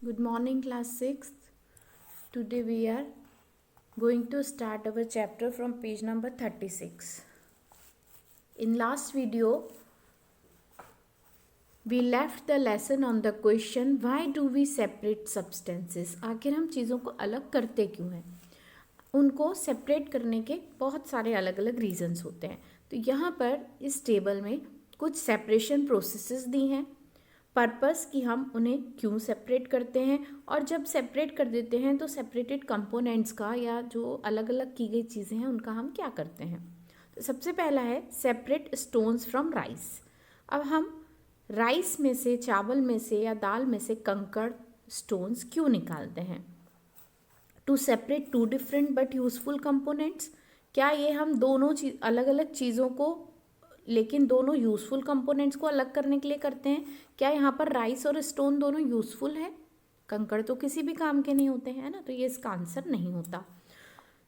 Good morning, class 6th. Today we are going to start our chapter from page number 36. In last video, we left the lesson on the question why do we separate substances? आखिर हम चीज़ों को अलग करते क्यों हैं? उनको separate करने के बहुत सारे अलग अलग रीजंस होते हैं. तो यहाँ पर इस टेबल में कुछ सेपरेशन प्रोसेसेस दी हैं, पर्पस कि हम उन्हें क्यों सेपरेट करते हैं, और जब सेपरेट कर देते हैं तो सेपरेटेड कंपोनेंट्स का या जो अलग अलग की गई चीज़ें हैं उनका हम क्या करते हैं. तो सबसे पहला है सेपरेट स्टोन्स फ्रॉम राइस. अब हम राइस में से, चावल में से या दाल में से कंकड़ स्टोन्स क्यों निकालते हैं? To separate two different but useful components. क्या ये हम दोनों अलग अलग चीज़ों को, लेकिन दोनों यूजफुल कंपोनेंट्स को अलग करने के लिए करते हैं? क्या यहाँ पर राइस और स्टोन दोनों यूजफुल है? कंकड़ तो किसी भी काम के नहीं होते हैं ना, तो ये इसका आंसर नहीं होता.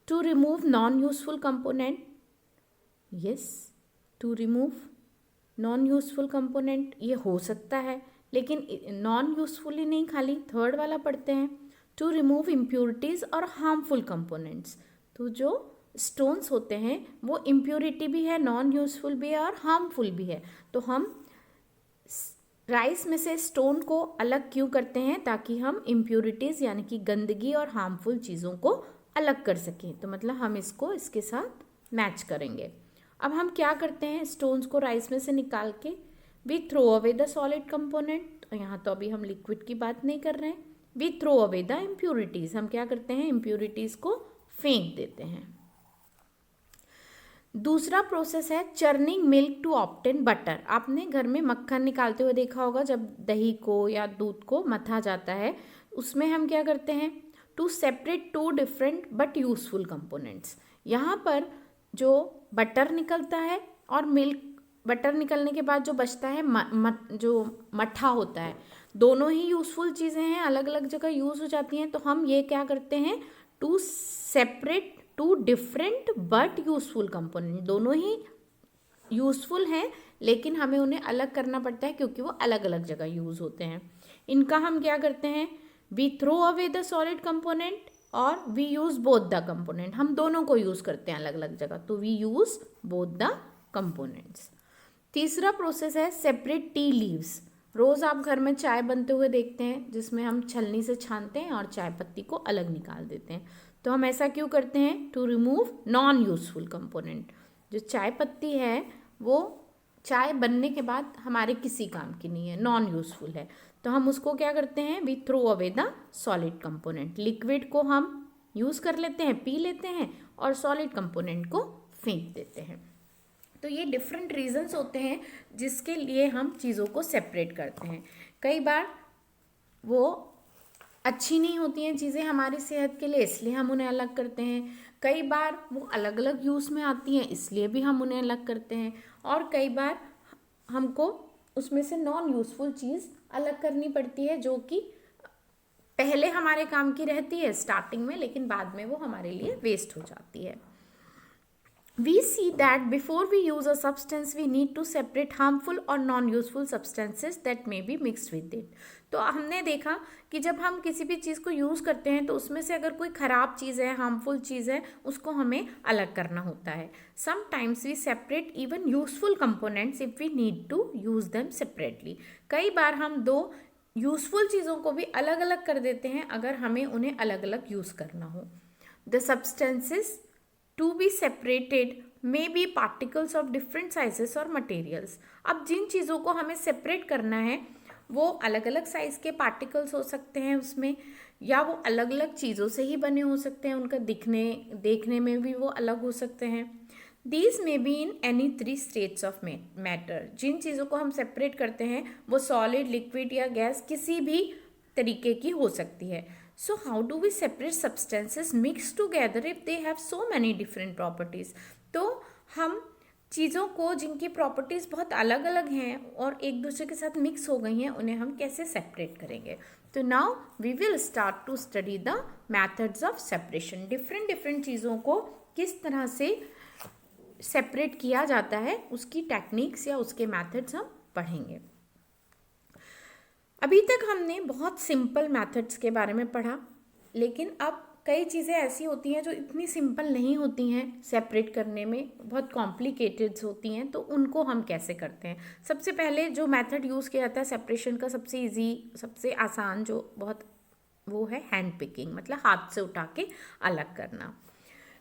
To remove non useful component, yes, to remove non useful component ये हो सकता है, लेकिन नॉन यूजफुल ही नहीं, खाली थर्ड वाला पढ़ते हैं. टू रिमूव इम्प्योरिटीज़ और हार्मफुल कंपोनेंट्स. तो जो स्टोन्स होते हैं वो इम्प्योरिटी भी है, नॉन यूजफुल भी है और हार्मफुल भी है. तो हम राइस में से स्टोन को अलग क्यों करते हैं? ताकि हम इम्प्योरिटीज़ यानी कि गंदगी और हार्मफुल चीज़ों को अलग कर सकें. तो मतलब हम इसको इसके साथ मैच करेंगे. अब हम क्या करते हैं, स्टोन्स को राइस में से निकाल के we throw away the solid component. यहाँ तो अभी हम लिक्विड की बात नहीं कर रहे हैं. We throw away the impurities, हम क्या करते हैं, इम्प्योरिटीज़ को फेंक देते हैं. दूसरा प्रोसेस है churning milk to obtain butter. आपने घर में मक्खन निकालते हुए देखा होगा, जब दही को या दूध को मथा जाता है उसमें हम क्या करते हैं, to separate two different but useful components. यहाँ पर जो बटर निकलता है और मिल्क, बटर निकलने के बाद जो बचता है जो मट्ठा होता है, दोनों ही यूजफुल चीज़ें हैं, अलग अलग जगह यूज़ हो जाती हैं. तो हम ये क्या करते हैं, to separate two different but useful component. दोनों ही यूजफुल हैं लेकिन हमें उन्हें अलग करना पड़ता है क्योंकि वो अलग अलग जगह यूज़ होते हैं. इनका हम क्या करते हैं, we throw away the solid component और we use both the component. हम दोनों को यूज़ करते हैं अलग अलग जगह, तो we use both the components. तीसरा प्रोसेस है सेपरेट टी लीव्स. रोज़ आप घर में चाय बनते हुए देखते हैं जिसमें हम छलनी से छानते हैं और चाय पत्ती को अलग निकाल देते हैं. तो हम ऐसा क्यों करते हैं, to remove non useful component. जो चाय पत्ती है वो चाय बनने के बाद हमारे किसी काम की नहीं है, नॉन यूजफुल है. तो हम उसको क्या करते हैं, we throw away the solid component. Liquid को हम यूज़ कर लेते हैं, पी लेते हैं, और सॉलिड कंपोनेंट को फेंक देते हैं. तो ये डिफरेंट रीजंस होते हैं जिसके लिए हम चीज़ों को सेपरेट करते हैं. कई बार वो अच्छी नहीं होती हैं चीज़ें हमारी सेहत के लिए, इसलिए हम उन्हें अलग करते हैं. कई बार वो अलग अलग यूज़ में आती हैं, इसलिए भी हम उन्हें अलग करते हैं. और कई बार हमको उसमें से नॉन यूज़फुल चीज़ अलग करनी पड़ती है जो कि पहले हमारे काम की रहती है स्टार्टिंग में, लेकिन बाद में वो हमारे लिए वेस्ट हो जाती है. We see that before we use a substance, we need to separate harmful or non-useful substances that may be mixed with it. तो हमने देखा कि जब हम किसी भी चीज़ को यूज़ करते हैं तो उसमें से अगर कोई ख़राब चीज़ है, हार्मफुल चीज़ है, उसको हमें अलग करना होता है. Sometimes we separate even useful components if we need to use them separately. कई बार हम दो यूज़फुल चीज़ों को भी अलग अलग कर देते हैं अगर हमें उन्हें अलग अलग यूज़ करना हो. The substances to be separated may be particles of different sizes or materials. अब जिन चीज़ों को हमें सेपरेट करना है वो अलग अलग साइज़ के पार्टिकल्स हो सकते हैं उसमें, या वो अलग अलग चीज़ों से ही बने हो सकते हैं, उनका देखने में भी वो अलग हो सकते हैं. These may be in any three states of matter. जिन चीज़ों को हम सेपरेट करते हैं वो सॉलिड, लिक्विड या गैस किसी भी तरीके की हो सकती है. So how do we separate substances mixed together if they have so many different properties? तो हम चीज़ों को जिनकी प्रॉपर्टीज़ बहुत अलग अलग हैं और एक दूसरे के साथ मिक्स हो गई हैं, उन्हें हम कैसे सेपरेट करेंगे? तो now we will start to study the methods of separation. Different चीज़ों को किस तरह से सेपरेट किया जाता है उसकी टेक्निक्स या उसके मैथड्स हम पढ़ेंगे. अभी तक हमने बहुत सिंपल मेथड्स के बारे में पढ़ा, लेकिन अब कई चीज़ें ऐसी होती हैं जो इतनी सिंपल नहीं होती हैं, सेपरेट करने में बहुत कॉम्प्लिकेटेड होती हैं, तो उनको हम कैसे करते हैं। सबसे पहले जो मेथड यूज़ किया जाता है सेपरेशन का, सबसे इजी, सबसे आसान जो बहुत, वो है हैंड पिकिंग, मतलब हाथ से उठा के अलग करना।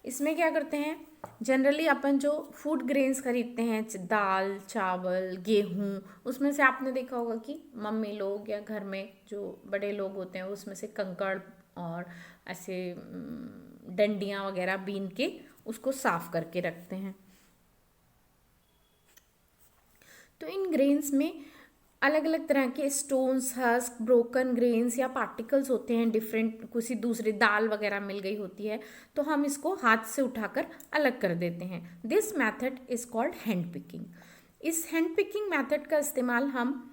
इसमें क्या करते हैं, जनरली अपन जो फूड ग्रेन्स खरीदते हैं, दाल, चावल, गेहूँ, उसमें से आपने देखा होगा कि मम्मी लोग या घर में जो बड़े लोग होते हैं उसमें से कंकड़ और ऐसे डंडियाँ वगैरह बीन के उसको साफ करके रखते हैं। तो इन ग्रेन्स में अलग अलग तरह के स्टोन्स, हस्क, ब्रोकन ग्रेन्स या पार्टिकल्स होते हैं, डिफरेंट, किसी दूसरी दाल वगैरह मिल गई होती है, तो हम इसको हाथ से उठाकर अलग कर देते हैं। This method is called hand picking. इस हैंड पिकिंग मेथड का इस्तेमाल हम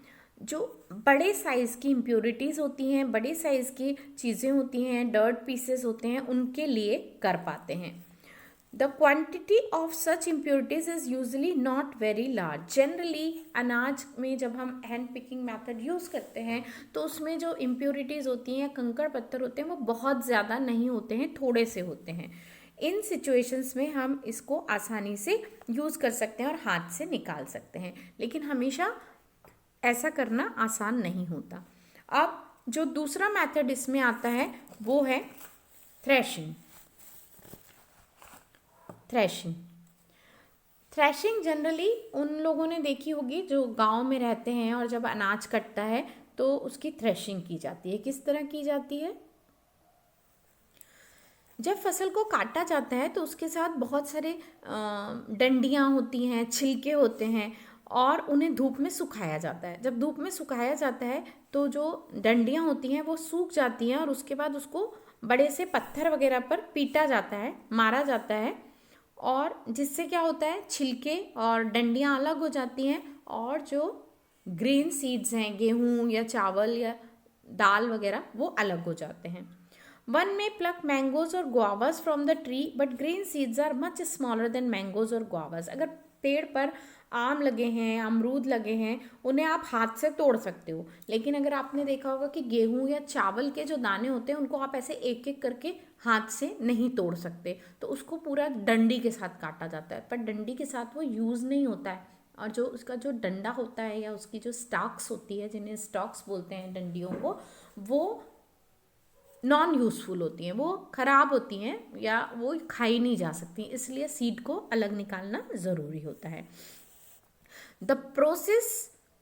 जो बड़े साइज़ की इम्प्योरिटीज़ होती हैं, बड़े साइज़ की चीज़ें होती हैं, डर्ट पीसेस होते हैं, उनके लिए कर पाते हैं। The quantity of such impurities is usually not very large. Generally अनाज में जब हम हैंड पिकिंग मेथड यूज़ करते हैं तो उसमें जो इम्प्योरिटीज़ होती हैं, कंकड़ पत्थर होते हैं, वो बहुत ज़्यादा नहीं होते हैं, थोड़े से होते हैं। इन सिचुएशंस में हम इसको आसानी से यूज़ कर सकते हैं और हाथ से निकाल सकते हैं, लेकिन हमेशा ऐसा करना आसान नहीं होता। अब जो दूसरा मेथड इसमें आता है वो है थ्रेशिंग। थ्रेशिंग जनरली उन लोगों ने देखी होगी जो गांव में रहते हैं, और जब अनाज कटता है तो उसकी थ्रेशिंग की जाती है। किस तरह की जाती है, जब फसल को काटा जाता है तो उसके साथ बहुत सारे डंडियाँ होती हैं, छिलके होते हैं, और उन्हें धूप में सुखाया जाता है। जब धूप में सुखाया जाता है तो जो डंडियाँ होती हैं वो सूख जाती हैं, और उसके बाद उसको बड़े से पत्थर वगैरह पर पीटा जाता है, मारा जाता है, और जिससे क्या होता है, छिलके और डंडियाँ अलग हो जाती हैं, और जो ग्रेन सीड्स हैं, गेहूँ या चावल या दाल वगैरह, वो अलग हो जाते हैं। One may pluck mangoes or guavas from the tree, but green seeds are much smaller than mangoes or guavas. अगर पेड़ पर आम लगे हैं, अमरूद लगे हैं, उन्हें आप हाथ से तोड़ सकते हो, लेकिन अगर आपने देखा होगा कि गेहूं या चावल के जो दाने होते हैं उनको आप ऐसे एक एक करके हाथ से नहीं तोड़ सकते, तो उसको पूरा डंडी के साथ काटा जाता है। पर डंडी के साथ वो यूज़ नहीं होता है, और जो उसका जो डंडा होता है या उसकी जो स्टॉक्स होती है, जिन्हें स्टॉक्स बोलते हैं डंडियों को, वो नॉन यूज़फुल होती हैं, वो ख़राब होती हैं या वो खाई नहीं जा सकती, इसलिए सीड को अलग निकालना ज़रूरी होता है। The process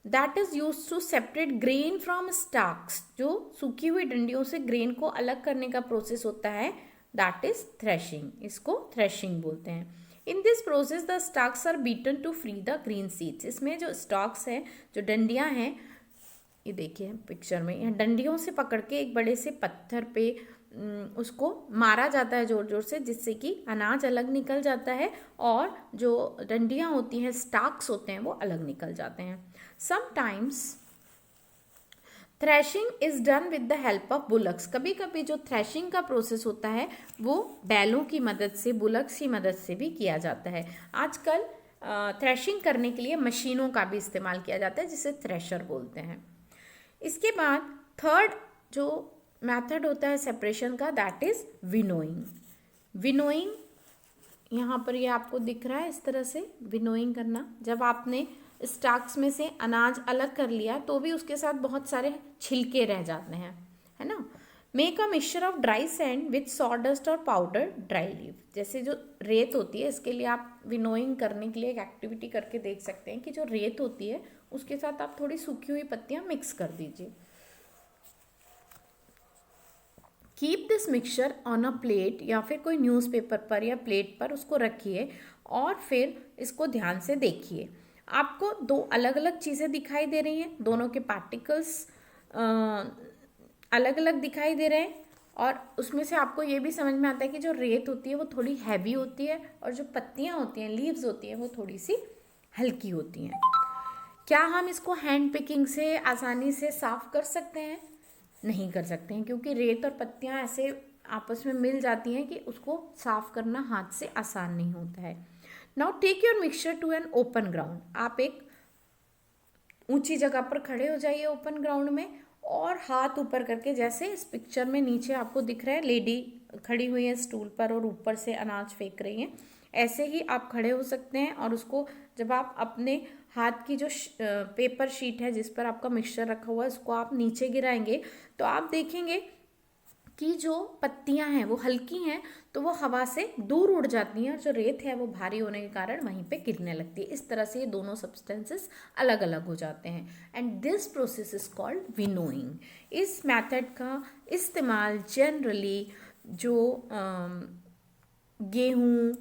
that is used to separate grain from stalks, जो सूखी हुई डंडियों से ग्रेन को अलग करने का प्रोसेस होता है, दैट इज थ्रेशिंग। इसको थ्रेशिंग बोलते हैं। In this process the stalks are beaten to free the grain seeds. इसमें जो स्टॉक्स हैं, जो डंडियाँ हैं, ये देखिए पिक्चर में, यहाँ डंडियों से पकड़ के एक बड़े से पत्थर पे उसको मारा जाता है जोर जोर से, जिससे कि अनाज अलग निकल जाता है, और जो डंडियाँ होती हैं, स्टॉक्स होते हैं, वो अलग निकल जाते हैं। Sometimes threshing is done with the help of bullocks. कभी कभी जो थ्रेशिंग का प्रोसेस होता है वो बैलों की मदद से, बुलक्स की मदद से भी किया जाता है। आजकल थ्रेशिंग करने के लिए मशीनों का भी इस्तेमाल किया जाता है, जिसे थ्रेशर बोलते हैं। इसके बाद थर्ड जो मेथड होता है सेपरेशन का, दैट इज विनोइंग। विनोइंग यहाँ पर ये आपको दिख रहा है, इस तरह से विनोइंग करना। जब आपने स्टॉक्स में से अनाज अलग कर लिया तो भी उसके साथ बहुत सारे छिलके रह जाते हैं, है ना। Make a mixture of dry sand with sawdust और पाउडर ड्राई लीव। जैसे जो रेत होती है, इसके लिए आप विनोइंग करने के लिए एक एक्टिविटी करके देख सकते हैं कि जो रेत होती है उसके साथ आप थोड़ी सूखी हुई पत्तियां मिक्स कर दीजिए। Keep this mixture on a plate, या फिर कोई न्यूज़पेपर पर या प्लेट पर उसको रखिए, और फिर इसको ध्यान से देखिए। आपको दो अलग अलग चीज़ें दिखाई दे रही हैं, दोनों के पार्टिकल्स अलग अलग दिखाई दे रहे हैं, और उसमें से आपको ये भी समझ में आता है कि जो रेत होती है वो थोड़ी हैवी होती है, और जो पत्तियाँ होती हैं, लीव्स होती हैं, वो थोड़ी सी हल्की होती हैं। क्या हम इसको हैंड पिकिंग से आसानी से साफ कर सकते हैं? नहीं कर सकते हैं, क्योंकि रेत और पत्तियां ऐसे आपस में मिल जाती हैं कि उसको साफ करना हाथ से आसान नहीं होता है। Now take your mixture to an open ground. आप एक ऊंची जगह पर खड़े हो जाइए ओपन ग्राउंड में, और हाथ ऊपर करके, जैसे इस पिक्चर में नीचे आपको दिख रहा है लेडी खड़ी हुई है स्टूल पर और ऊपर से अनाज फेंक रही हैं, ऐसे ही आप खड़े हो सकते हैं। और उसको जब आप अपने हाथ की जो पेपर शीट है जिस पर आपका मिक्सचर रखा हुआ है उसको आप नीचे गिराएंगे तो आप देखेंगे कि जो पत्तियां हैं वो हल्की हैं तो वो हवा से दूर उड़ जाती हैं, और जो रेत है वो भारी होने के कारण वहीं पे गिरने लगती है। इस तरह से ये दोनों सब्सटेंसेस अलग अलग हो जाते हैं, and this process is called winnowing. इस मेथड का इस्तेमाल जनरली जो गेहूँ,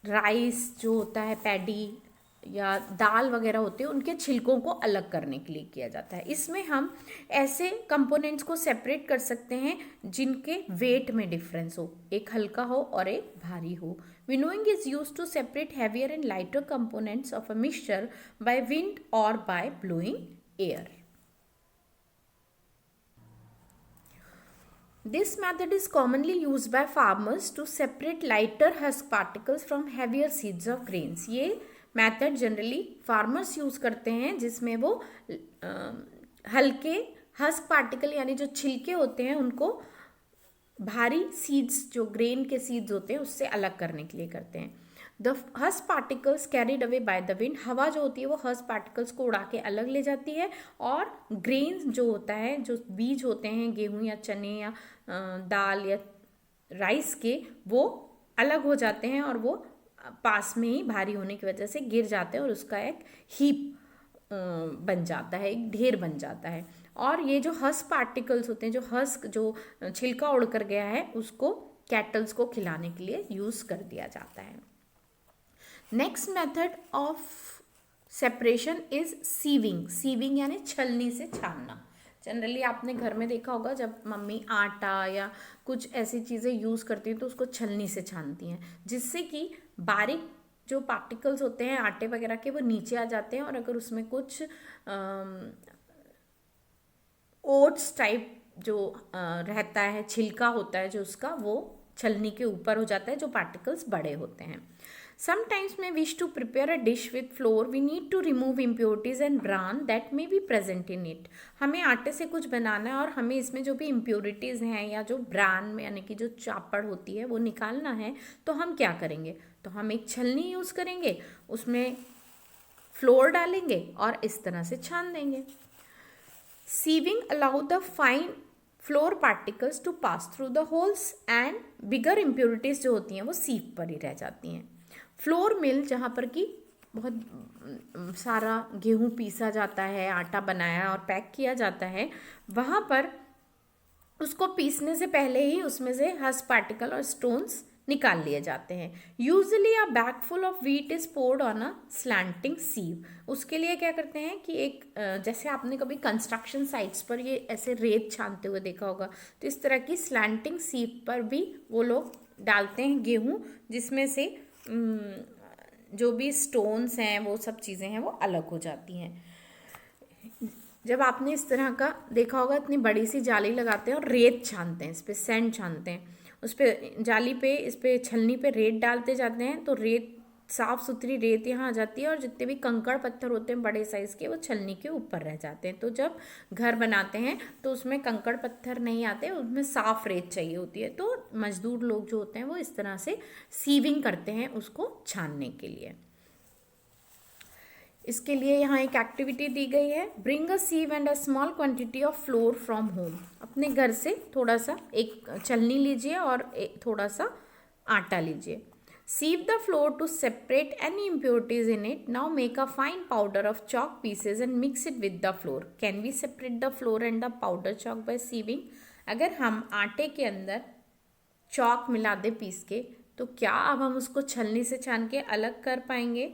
राइस जो होता है, पैडी या दाल वगैरह होते हैं, उनके छिलकों को अलग करने के लिए किया जाता है। इसमें हम ऐसे कंपोनेंट्स को सेपरेट कर सकते हैं जिनके वेट में डिफरेंस हो, एक हल्का हो और एक भारी हो। Winnowing is used to separate heavier and lighter components of a mixture by wind or by blowing air. This method is commonly used by farmers to separate lighter husk particles from heavier seeds of grains. ये method generally farmers use करते हैं जिसमें वो हल्के husk particle यानी जो छिलके होते हैं उनको भारी सीड्स, जो ग्रेन के सीड्स होते हैं, उससे अलग करने के लिए करते हैं। The husk particles carried away by the wind, हवा जो होती है वो हस्क पार्टिकल्स को उड़ा के अलग ले जाती है, और ग्रेन्स जो होता है, जो बीज होते हैं गेहूं या चने या दाल या राइस के, वो अलग हो जाते हैं और वो पास में ही भारी होने की वजह से गिर जाते हैं और उसका एक हीप बन जाता है, एक ढेर बन जाता है। और ये जो हस्क पार्टिकल्स होते हैं, जो हस्क, जो छिलका उड़ कर गया है, उसको कैटल्स को खिलाने के लिए यूज कर दिया जाता है। Next method of separation is sieving. Sieving यानी छलनी से छानना। जनरली आपने घर में देखा होगा जब मम्मी आटा या कुछ ऐसी चीज़ें यूज़ करती हैं तो उसको छलनी से छानती हैं, जिससे कि बारीक जो पार्टिकल्स होते हैं आटे वगैरह के वो नीचे आ जाते हैं, और अगर उसमें कुछ ओट्स टाइप जो रहता है, छिलका होता है जो उसका, वो छलनी के ऊपर हो जाता है, जो पार्टिकल्स बड़े होते हैं। Sometimes we wish to prepare a dish with flour, we need to remove impurities and bran that may be present in it. हमें आटे से कुछ बनाना है और हमें इसमें जो भी impurities हैं या जो ब्रान में यानी कि जो चापड़ होती है वो निकालना है, तो हम क्या करेंगे? तो हम एक छलनी यूज़ करेंगे, उसमें फ्लोर डालेंगे और इस तरह से छान देंगे। Sieving allow the fine flour particles to pass through the holes and bigger impurities जो होती हैं वो सीप पर ही रह जाती हैं। फ्लोर मिल, जहाँ पर कि बहुत सारा गेहूं पीसा जाता है, आटा बनाया और पैक किया जाता है, वहाँ पर उसको पीसने से पहले ही उसमें से हस्क पार्टिकल और स्टोन्स निकाल लिए जाते हैं। Usually a bag full of wheat is poured on a slanting sieve. उसके लिए क्या करते हैं कि एक जैसे आपने कभी कंस्ट्रक्शन साइट्स पर ये ऐसे रेत छानते हुए देखा होगा, तो इस तरह की स्लैंटिंग सीव पर भी वो लोग डालते हैं गेहूं, जिसमें से जो भी स्टोन्स हैं वो सब चीज़ें हैं वो अलग हो जाती हैं। जब आपने इस तरह का देखा होगा, इतनी बड़ी सी जाली लगाते हैं और रेत छानते हैं, इस पर सैंड छानते हैं, उस पर जाली पे, इस पे छलनी पे रेत डालते जाते हैं, तो रेत, साफ़ सुथरी रेत यहाँ आ जाती है, और जितने भी कंकड़ पत्थर होते हैं बड़े साइज़ के वो छलनी के ऊपर रह जाते हैं। तो जब घर बनाते हैं तो उसमें कंकड़ पत्थर नहीं आते, उसमें साफ़ रेत चाहिए होती है, तो मज़दूर लोग जो होते हैं वो इस तरह से सीविंग करते हैं उसको छानने के लिए। इसके लिए यहाँ एक एक्टिविटी दी गई है, bring a sieve and a small quantity of flour from home. अपने घर से थोड़ा सा एक छलनी लीजिए और थोड़ा सा आटा लीजिए। Sieve the flour to separate any impurities in it. Now make a fine powder of chalk pieces and mix it with the flour. Can we separate the flour and the powder chalk by sieving? अगर हम आटे के अंदर चौक मिला दे piece के, तो क्या अब हम उसको छलनी से छान के अलग कर पाएंगे?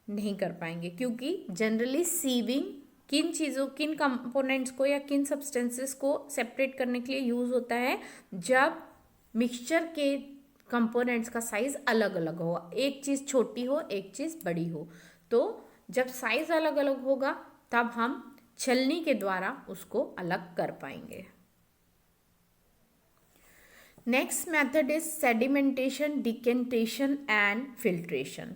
नहीं कर पाएंगे, क्योंकि जनरली सीविंग किन चीज़ों, किन कंपोनेंट्स को या किन सब्सटेंसेस को सेपरेट करने के लिए यूज़ होता है, जब मिक्सचर के कंपोनेंट्स का साइज़ अलग अलग हो, एक चीज़ छोटी हो एक चीज़ बड़ी हो। तो जब साइज़ अलग अलग होगा तब हम छलनी के द्वारा उसको अलग कर पाएंगे। Next method is sedimentation, decantation and filtration.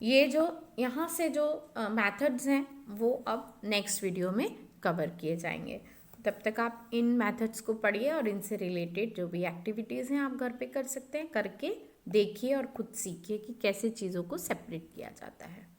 ये जो यहाँ से जो मेथड्स हैं वो अब नेक्स्ट वीडियो में कवर किए जाएंगे। तब तक आप इन मेथड्स को पढ़िए और इनसे रिलेटेड जो भी एक्टिविटीज़ हैं आप घर पे कर सकते हैं, करके देखिए और खुद सीखिए कि कैसे चीज़ों को सेपरेट किया जाता है।